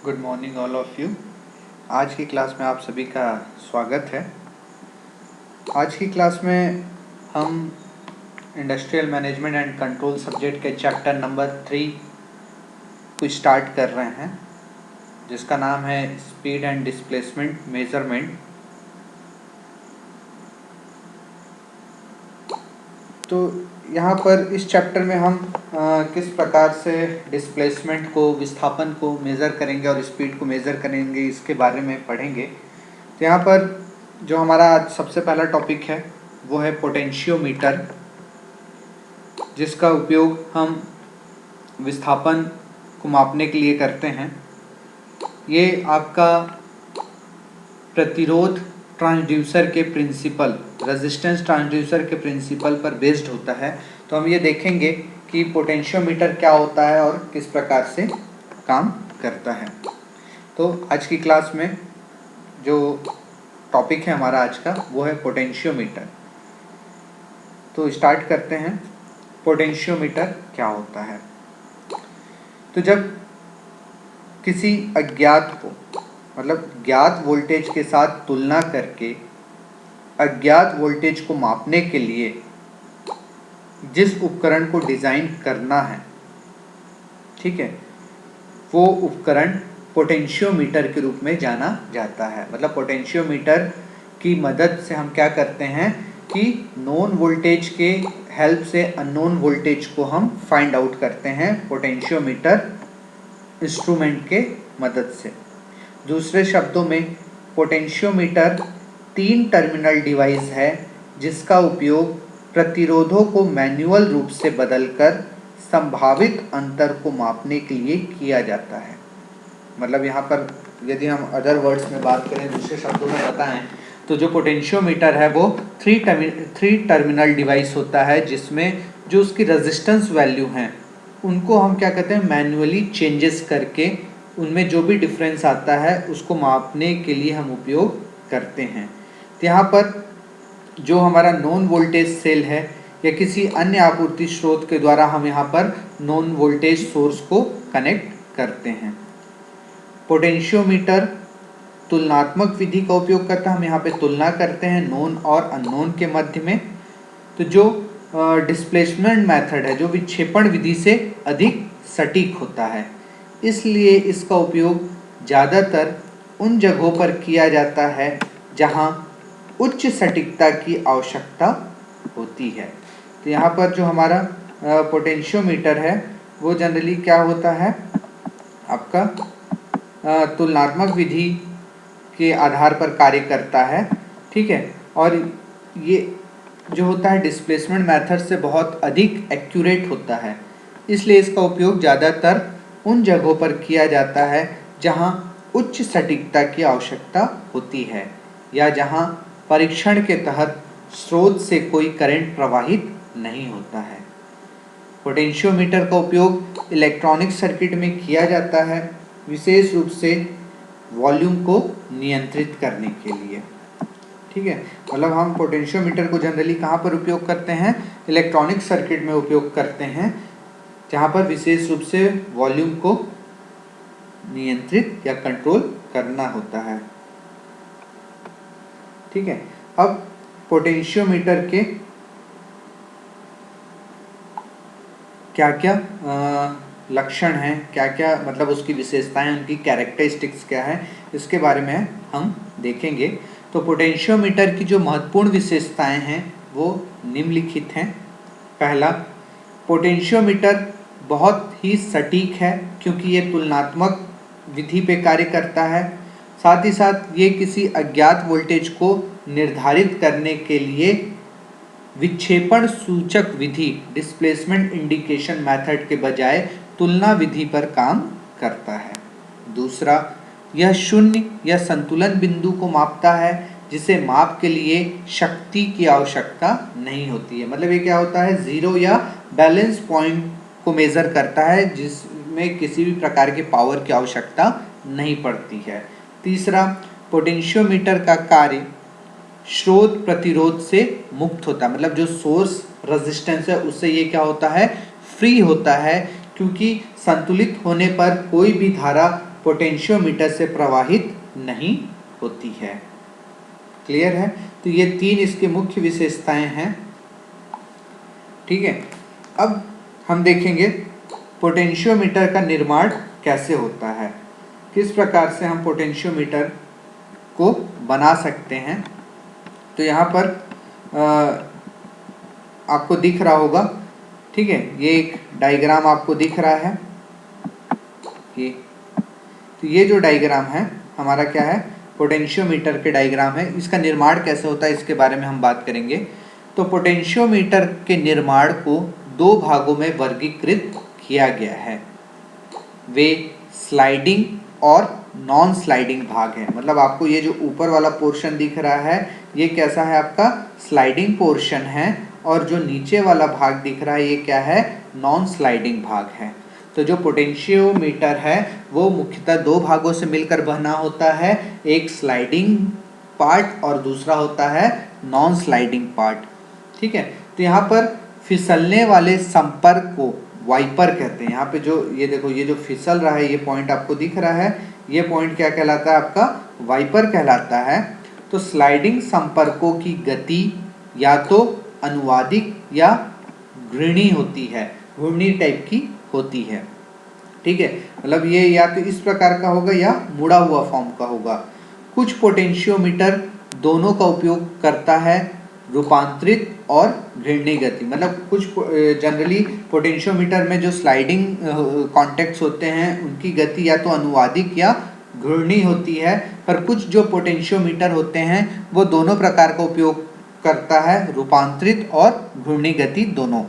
Good morning all of you. आज की class में आप सभी का स्वागत है। आज की क्लास में हम industrial management and control subject के चैप्टर नंबर 3 को स्टार्ट कर रहे हैं, जिसका नाम है स्पीड एंड डिस्प्लेसमेंट मेजरमेंट। तो यहाँ पर इस चैप्टर में हम किस प्रकार से डिस्प्लेसमेंट को, विस्थापन को मेज़र करेंगे और स्पीड को मेज़र करेंगे, इसके बारे में पढ़ेंगे। तो यहाँ पर जो हमारा आज सबसे पहला टॉपिक है वो है पोटेंशियोमीटर, जिसका उपयोग हम विस्थापन को मापने के लिए करते हैं। ये आपका प्रतिरोध ट्रांसड्यूसर के प्रिंसिपल, रेजिस्टेंस ट्रांसड्यूसर के प्रिंसिपल पर बेस्ड होता है। तो हम ये देखेंगे कि पोटेंशियोमीटर क्या होता है और किस प्रकार से काम करता है। तो आज की क्लास में जो टॉपिक है हमारा आज का वो है पोटेंशियोमीटर। तो स्टार्ट करते हैं। पोटेंशियोमीटर क्या होता है? तो जब किसी अज्ञात को, मतलब ज्ञात वोल्टेज के साथ तुलना करके अज्ञात वोल्टेज को मापने के लिए जिस उपकरण को डिज़ाइन करना है, ठीक है, वो उपकरण पोटेंशियोमीटर के रूप में जाना जाता है। मतलब पोटेंशियोमीटर की मदद से हम क्या करते हैं कि नोन वोल्टेज के हेल्प से अननोन वोल्टेज को हम फाइंड आउट करते हैं पोटेंशियोमीटर इंस्ट्रूमेंट के मदद से। दूसरे शब्दों में पोटेंशियोमीटर 3 टर्मिनल डिवाइस है जिसका उपयोग प्रतिरोधों को मैन्युअल रूप से बदलकर संभावित अंतर को मापने के लिए किया जाता है। मतलब यहाँ पर यदि हम अदर वर्ड्स में बात करें, दूसरे शब्दों में बताएं, तो जो पोटेंशियोमीटर है वो 3 टर्मिनल डिवाइस होता है, जिसमें जो उसकी रेजिस्टेंस वैल्यू हैं उनको हम क्या कहते हैं, मैन्युअली चेंजेस करके उनमें जो भी डिफरेंस आता है उसको मापने के लिए हम उपयोग करते हैं। तो यहाँ पर जो हमारा नॉन वोल्टेज सेल है या किसी अन्य आपूर्ति स्रोत के द्वारा हम यहाँ पर नॉन वोल्टेज सोर्स को कनेक्ट करते हैं। पोटेंशियोमीटर तुलनात्मक विधि का उपयोग करता है। हम यहाँ पे तुलना करते हैं नोन और अननोन के मध्य में। तो जो डिस्प्लेसमेंट मेथड है, जो विक्षेपण विधि से अधिक सटीक होता है, इसलिए इसका उपयोग ज़्यादातर उन जगहों पर किया जाता है जहाँ उच्च सटीकता की आवश्यकता होती है। तो यहाँ पर जो हमारा पोटेंशियोमीटर है वो जनरली क्या होता है, आपका तुलनात्मक विधि के आधार पर कार्य करता है, ठीक है। और ये जो होता है डिस्प्लेसमेंट मेथड से बहुत अधिक एक्यूरेट होता है, इसलिए इसका उपयोग ज़्यादातर उन जगहों पर किया जाता है जहां उच्च सटीकता की आवश्यकता होती है या जहां परीक्षण के तहत स्रोत से कोई करंट प्रवाहित नहीं होता है। पोटेंशियोमीटर का उपयोग इलेक्ट्रॉनिक सर्किट में किया जाता है, विशेष रूप से वॉल्यूम को नियंत्रित करने के लिए, ठीक है। मतलब हम पोटेंशियोमीटर को जनरली कहाँ पर उपयोग करते हैं, इलेक्ट्रॉनिक सर्किट में उपयोग करते हैं, जहाँ पर विशेष रूप से वॉल्यूम को नियंत्रित या कंट्रोल करना होता है, ठीक है। अब पोटेंशियोमीटर के क्या क्या लक्षण हैं, क्या क्या मतलब उसकी विशेषताएं, उनकी कैरेक्टरिस्टिक्स क्या है, इसके बारे में हम देखेंगे। तो पोटेंशियोमीटर की जो महत्वपूर्ण विशेषताएं हैं वो निम्नलिखित हैं। पहला, पोटेंशियोमीटर बहुत ही सटीक है क्योंकि ये तुलनात्मक विधि पे कार्य करता है। साथ ही साथ ये किसी अज्ञात वोल्टेज को निर्धारित करने के लिए विक्षेपण सूचक विधि, डिस्प्लेसमेंट इंडिकेशन मेथड के बजाय तुलना विधि पर काम करता है। दूसरा, यह शून्य या संतुलन बिंदु को मापता है, जिसे माप के लिए शक्ति की आवश्यकता नहीं होती है। मतलब ये क्या होता है, जीरो या बैलेंस पॉइंट को मेज़र करता है, जिसमें किसी भी प्रकार के पावर की आवश्यकता नहीं पड़ती है। तीसरा, पोटेंशियोमीटर का कार्य स्रोत प्रतिरोध से मुक्त होता है। मतलब जो सोर्स रेजिस्टेंस है उससे ये क्या होता है, फ्री होता है, क्योंकि संतुलित होने पर कोई भी धारा पोटेंशियोमीटर से प्रवाहित नहीं होती है। क्लियर है? तो ये 3 इसकी मुख्य विशेषताएं हैं। ठीक है, अब हम देखेंगे पोटेंशियोमीटर का निर्माण कैसे होता है, किस प्रकार से हम पोटेंशियोमीटर को बना सकते हैं। तो यहाँ पर आपको दिख रहा होगा, ठीक है, ये एक डायग्राम आपको दिख रहा है ये। तो ये जो डायग्राम है हमारा क्या है, पोटेंशियोमीटर के डायग्राम है। इसका निर्माण कैसे होता है इसके बारे में हम बात करेंगे। तो पोटेंशियोमीटर के निर्माण को 2 भागों में वर्गीकृत किया गया है। वे स्लाइडिंग और नॉन स्लाइडिंग भाग है। मतलब आपको ये जो ऊपर वाला पोर्शन दिख रहा है ये कैसा है, आपका स्लाइडिंग पोर्शन है, और जो नीचे वाला भाग दिख रहा है ये क्या है, नॉन स्लाइडिंग भाग है। तो जो पोटेंशियोमीटर है वो मुख्यतः 2 भागों से मिलकर बना होता है, एक स्लाइडिंग पार्ट और दूसरा होता है नॉन स्लाइडिंग पार्ट। ठीक है, तो यहाँ पर फिसलने वाले संपर्क को वाइपर कहते हैं। यहाँ पे जो ये देखो, ये जो फिसल रहा है ये पॉइंट आपको दिख रहा है, ये पॉइंट क्या कहलाता है, आपका वाइपर कहलाता है। तो स्लाइडिंग संपर्कों की गति या तो अनुवादिक या घूर्णी होती है, घूर्णी टाइप की होती है। ठीक है, मतलब ये या तो इस प्रकार का होगा या मुड़ा हुआ फॉर्म का होगा। कुछ पोटेंशियोमीटर दोनों का उपयोग करता है, रूपांतरित और घूर्णी गति। मतलब कुछ जनरली पोटेंशियोमीटर में जो स्लाइडिंग कॉन्टैक्ट्स होते हैं उनकी गति या तो अनुवादिक या घूर्णी होती है, पर कुछ जो पोटेंशियोमीटर होते हैं वो दोनों प्रकार का उपयोग करता है, रूपांतरित और घूर्णी गति दोनों।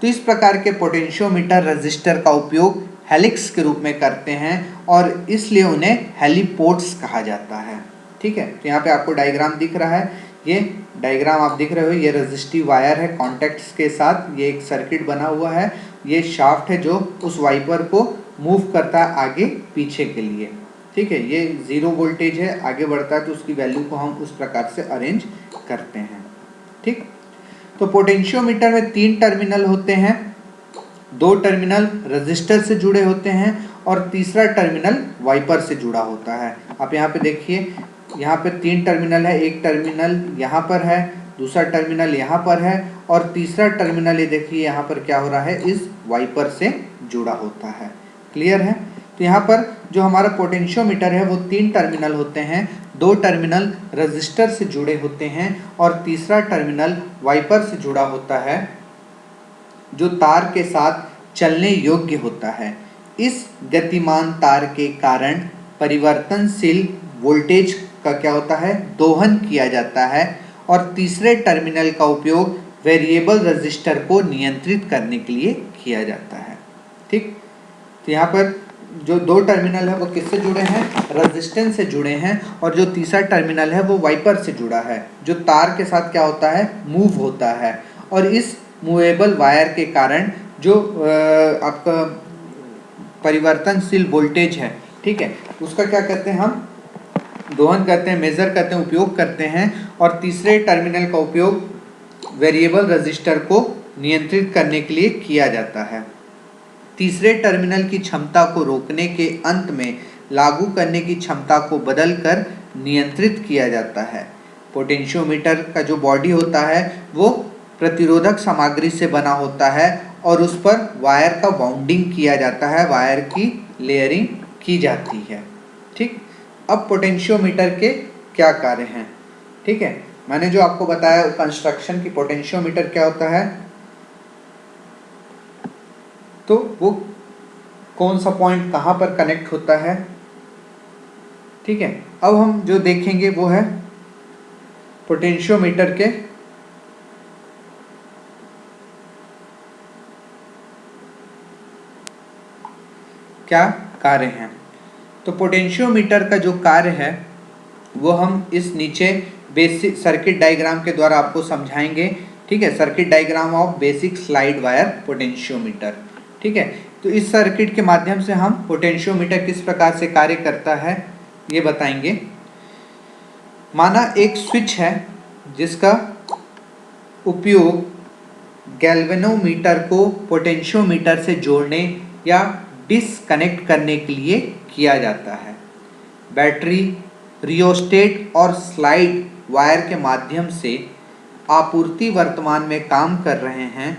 तो इस प्रकार के पोटेंशियोमीटर रजिस्टर का उपयोग हेलिक्स के रूप में करते हैं और इसलिए उन्हें हेलीपोर्ट्स कहा जाता है। ठीक है, तो यहाँ पे आपको डायग्राम दिख रहा है, ये डायग्राम आप दिख रहे हो, ये रेजिस्टिव वायर है कॉन्टैक्ट्स के साथ, ये एक सर्किट बना हुआ है, ये शाफ्ट है जो उस वाइपर को मूव करता है आगे पीछे के लिए। ठीक है, ये 0 वोल्टेज है, आगे बढ़ता है तो उसकी वैल्यू को हम उस प्रकार से अरेंज करते हैं। ठीक, तो पोटेंशियोमीटर में 3 टर्मिनल होते हैं, 2 टर्मिनल रजिस्टर से जुड़े होते हैं और तीसरा टर्मिनल वाइपर से जुड़ा होता है। आप यहाँ पे देखिए, यहाँ पे 3 टर्मिनल है, एक टर्मिनल यहाँ पर है, दूसरा टर्मिनल यहाँ पर है और तीसरा टर्मिनल ये देखिए यहाँ पर क्या हो रहा है, इस वाइपर से जुड़ा होता है। क्लियर है? तो यहाँ पर जो हमारा पोटेंशियोमीटर है वो 3 टर्मिनल होते हैं, 2 टर्मिनल रजिस्टर से जुड़े होते हैं और तीसरा टर्मिनल वाइपर से जुड़ा होता है जो तार के साथ चलने योग्य होता है। इस गतिमान तार के कारण परिवर्तनशील वोल्टेज का क्या होता है, दोहन किया जाता है और तीसरे टर्मिनल का उपयोग वेरिएबल रजिस्टर को नियंत्रित करने के लिए किया जाता है। ठीक, तो यहाँ पर जो 2 टर्मिनल है वो किससे जुड़े हैं, रेजिस्टेंस से जुड़े हैं, और जो तीसरा टर्मिनल है वो वाइपर से जुड़ा है जो तार के साथ क्या होता है, मूव होता है। और इस मूवेबल वायर के कारण जो आपका परिवर्तनशील वोल्टेज है, ठीक है, उसका क्या कहते हैं, हम दोहन करते हैं, मेजर करते हैं, उपयोग करते हैं। और तीसरे टर्मिनल का उपयोग वेरिएबल रजिस्टर को नियंत्रित करने के लिए किया जाता है। तीसरे टर्मिनल की क्षमता को रोकने के अंत में लागू करने की क्षमता को बदलकर नियंत्रित किया जाता है। पोटेंशियोमीटर का जो बॉडी होता है वो प्रतिरोधक सामग्री से बना होता है और उस पर वायर का बाउंडिंग किया जाता है, वायर की लेयरिंग की जाती है। ठीक, अब पोटेंशियोमीटर के क्या कार्य हैं। ठीक है, मैंने जो आपको बताया कंस्ट्रक्शन की पोटेंशियोमीटर क्या होता है, तो वो कौन सा पॉइंट कहाँ पर कनेक्ट होता है। ठीक है, अब हम जो देखेंगे वो है पोटेंशियोमीटर के क्या कार्य हैं। तो पोटेंशियोमीटर का जो कार्य है वो हम इस नीचे बेसिक सर्किट डायग्राम के द्वारा आपको समझाएंगे। ठीक है, circuit diagram of basic slide wire potentiometer. ठीक है, तो इस सर्किट के माध्यम से हम पोटेंशियोमीटर किस प्रकार से कार्य करता है ये बताएंगे। माना एक स्विच है जिसका उपयोग गैल्वेनोमीटर को पोटेंशियोमीटर से जोड़ने या डिसकनेक्ट करने के लिए किया जाता है। बैटरी रियोस्टेट और स्लाइड वायर के माध्यम से आपूर्ति वर्तमान में काम कर रहे हैं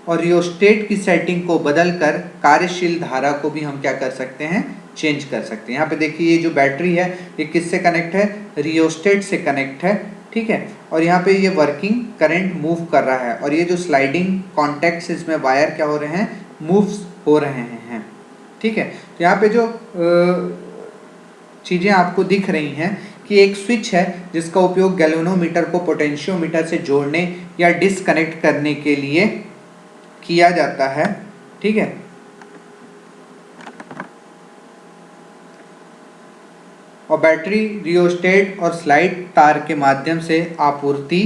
और रियोस्टेट की सेटिंग को बदलकर कार्यशील धारा को भी हम क्या कर सकते हैं, चेंज कर सकते हैं। यहाँ पे देखिए ये जो बैटरी है ये किससे कनेक्ट है, रियोस्टेट से कनेक्ट है, ठीक है। और यहाँ पे ये वर्किंग करंट मूव कर रहा है और ये जो स्लाइडिंग कॉन्टैक्ट्स इसमें वायर क्या हो रहे हैं, मूव्स हो रहे हैं, ठीक है। तो यहाँ पे जो चीज़ें आपको दिख रही हैं कि एक स्विच है जिसका उपयोग गैल्वेनोमीटर को पोटेंशियोमीटर से जोड़ने या डिसकनेक्ट करने के लिए किया जाता है, ठीक है। और बैटरी रियोस्टेट और स्लाइड तार के माध्यम से आपूर्ति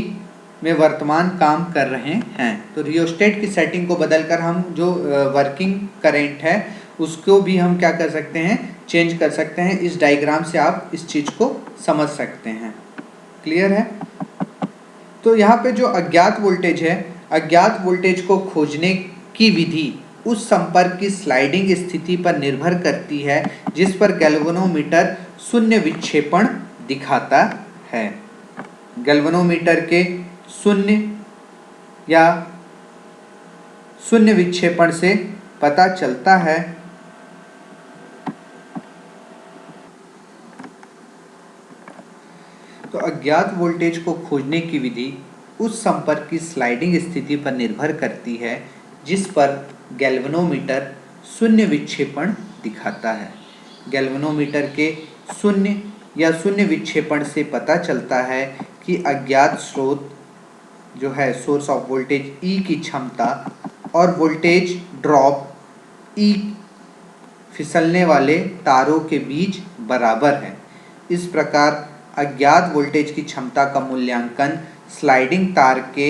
में वर्तमान काम कर रहे हैं। तो रियोस्टेट की सेटिंग को बदलकर हम जो वर्किंग करंट है उसको भी हम क्या कर सकते हैं, चेंज कर सकते हैं। इस डायग्राम से आप इस चीज़ को समझ सकते हैं। क्लियर है? तो यहाँ पे जो अज्ञात वोल्टेज है, अज्ञात वोल्टेज को खोजने की विधि उस संपर्क की स्लाइडिंग स्थिति पर निर्भर करती है जिस पर गैल्वेनोमीटर शून्य विक्षेपण दिखाता है। गैल्वेनोमीटर के शून्य या शून्य विक्षेपण से पता चलता है तो अज्ञात वोल्टेज को खोजने की विधि उस संपर्क की स्लाइडिंग स्थिति पर निर्भर करती है जिस पर गैल्वेनोमीटर शून्य विक्षेपण दिखाता है। गैल्वेनोमीटर के शून्य या शून्य विक्षेपण से पता चलता है कि अज्ञात स्रोत जो है सोर्स ऑफ वोल्टेज ई की क्षमता और वोल्टेज ड्रॉप ई फिसलने वाले तारों के बीच बराबर है। इस प्रकार अज्ञात वोल्टेज की क्षमता का मूल्यांकन स्लाइडिंग तार के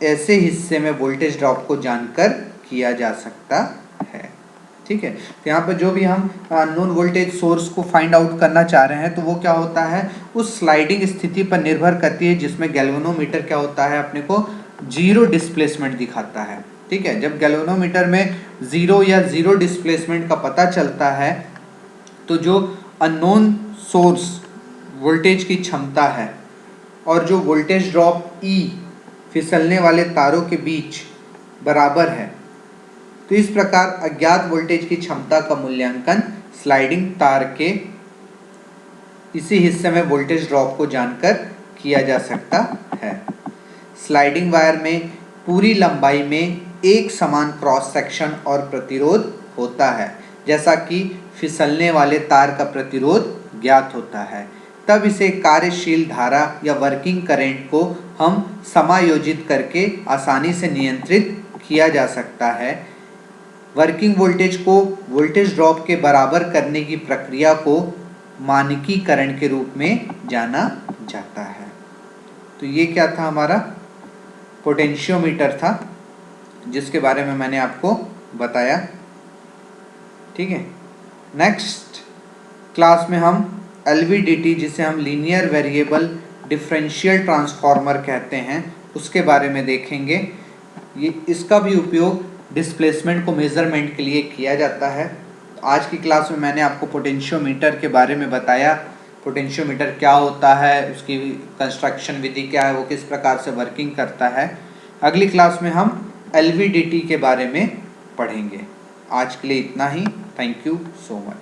ऐसे हिस्से में वोल्टेज ड्रॉप को जानकर किया जा सकता है, ठीक है। तो यहाँ पर जो भी हम अननोन वोल्टेज सोर्स को फाइंड आउट करना चाह रहे हैं तो वो क्या होता है, उस स्लाइडिंग स्थिति पर निर्भर करती है जिसमें गैल्वेनोमीटर क्या होता है, अपने को जीरो डिस्प्लेसमेंट दिखाता है, ठीक है। जब गैल्वेनोमीटर में जीरो या जीरो डिस्प्लेसमेंट का पता चलता है तो जो अननोन सोर्स वोल्टेज की क्षमता है और जो वोल्टेज ड्रॉप ई फिसलने वाले तारों के बीच बराबर है। तो इस प्रकार अज्ञात वोल्टेज की क्षमता का मूल्यांकन स्लाइडिंग तार के इसी हिस्से में वोल्टेज ड्रॉप को जानकर किया जा सकता है। स्लाइडिंग वायर में पूरी लंबाई में एक समान क्रॉस सेक्शन और प्रतिरोध होता है, जैसा कि फिसलने वाले तार का प्रतिरोध ज्ञात होता है। तब इसे कार्यशील धारा या वर्किंग करंट को हम समायोजित करके आसानी से नियंत्रित किया जा सकता है। वर्किंग वोल्टेज को वोल्टेज ड्रॉप के बराबर करने की प्रक्रिया को मानकीकरण के रूप में जाना जाता है। तो ये क्या था, हमारा पोटेंशियोमीटर था जिसके बारे में मैंने आपको बताया, ठीक है। नेक्स्ट क्लास में हम LVDT जिसे हम लीनियर वेरिएबल डिफरेंशियल ट्रांसफार्मर कहते हैं उसके बारे में देखेंगे। ये इसका भी उपयोग डिस्प्लेसमेंट को मेज़रमेंट के लिए किया जाता है। तो आज की क्लास में मैंने आपको पोटेंशियोमीटर के बारे में बताया, पोटेंशियोमीटर क्या होता है, उसकी कंस्ट्रक्शन विधि क्या है, वो किस प्रकार से वर्किंग करता है। अगली क्लास में हम LVDT के बारे में पढ़ेंगे। आज के लिए इतना ही। Thank you so much.